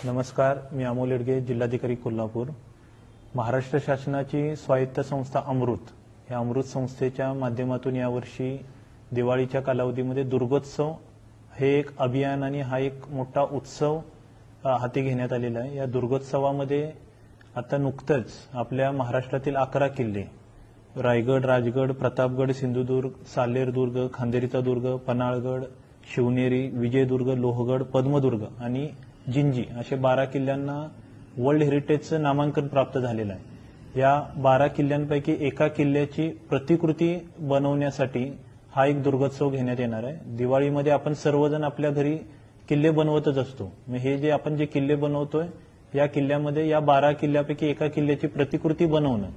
नमस्कार, मी अमोल येडगे, जिल्हाधिकारी कोल्हापूर। महाराष्ट्र शासनाची स्वायत्त संस्था अमृत या अमृत संस्थेच्या माध्यमातून यावर्षी दिवाळीच्या कालावधीमध्ये दुर्गोत्सव हे एक अभियान आणि हा एक मोठा उत्सव हाती घेण्यात आलेला आहे। या दुर्गोत्सवामध्ये आता नुकतंच आपल्या महाराष्ट्रातील 11 किल्ले रायगड, राजगड, प्रतापगड, सिंधुदुर्ग, सालेरदुर्ग, खांदेरीचा दुर्ग, पन्हाळगड, शिवनेरी, विजयदुर्ग, लोहगड, पद्मदुर्ग आणि जिंजी असे 12 किल्ल्यांना वर्ल्ड हेरिटेजचं नामांकन प्राप्त झालेलं आहे। या 12 किल्ल्यांपैकी एका किल्ल्याची प्रतिकृती बनवण्यासाठी हा एक दुर्गोत्सव घेण्यात येणार आहे। दिवाळीमध्ये आपण सर्वजण आपल्या घरी किल्ले बनवतच असतो। हे जे आपण जे किल्ले बनवतोय या किल्ल्यामध्ये या 12 किल्ल्यापैकी एका किल्ल्याची प्रतिकृती बनवणं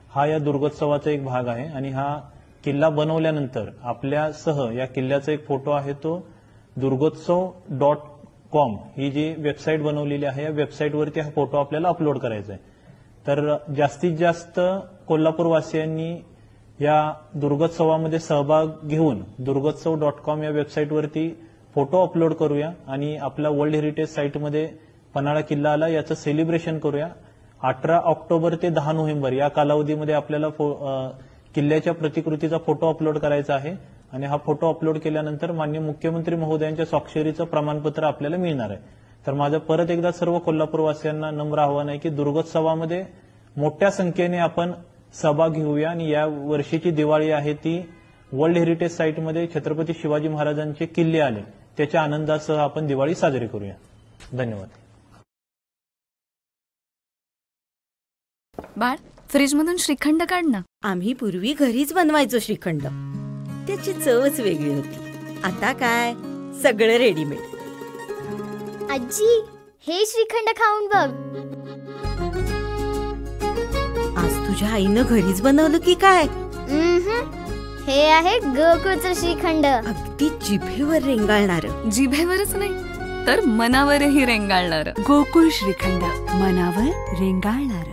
हा या दुर्गोत्सवाचा एक भाग आहे। आणि हा किल्ला बनवल्यानंतर आपल्यासह या किल्ल्याचा एक फोटो आहे, तो durgotsav.com ही जी वेबसाईट बनवलेली आहे या वेबसाईटवरती हा फोटो आपल्याला अपलोड करायचा आहे। तर जास्तीत जास्त कोल्हापूरवासियांनी या दुर्गोत्सवामध्ये सहभाग घेऊन durgotsav.com या वेबसाईटवरती फोटो अपलोड करूया आणि आपल्या वर्ल्ड हेरिटेज साईटमध्ये पन्हाळा किल्ला आला याचं सेलिब्रेशन करूया। 18 ऑक्टोबर ते 10 नोव्हेंबर या कालावधीमध्ये आपल्याला किल्ल्याच्या प्रतिकृतीचा फोटो अपलोड करायचा आहे आणि हा फोटो अपलोड केल्यानंतर माननीय मुख्यमंत्री महोदयांच्या स्वाक्षरीचं प्रमाणपत्र आपल्याला मिळणार आहे। तर माझं परत एकदा सर्व कोल्हापूरवासियांना नम्र आवाहन आहे की दुर्गोत्सवामध्ये मोठ्या संख्येने आपण सहभाग घेऊया आणि या वर्षीची दिवाळी आहे ती वर्ल्ड हेरिटेज साईटमध्ये छत्रपती शिवाजी महाराजांचे किल्ले आले त्याच्या आनंदासह आपण दिवाळी साजरी करूया। धन्यवाद। बाळ, फ्रीजमधून श्रीखंड काढ ना। आम्ही पूर्वी घरीच बनवायचो श्रीखंड, त्याची चवच वेगळी होती। आता काय सगळं रेडीमेड। आजी, हे श्रीखंड खाऊन बघ। आज तुझ्या आईनं घरीच बनवलं की काय? हे आहे गोकुळचं श्रीखंड। अगदी जिभेवर रेंगाळणार। जिभेवरच नाही तर मनावरही रेंगाळणार। गोकुळ श्रीखंड, मनावर रेंगाळणार।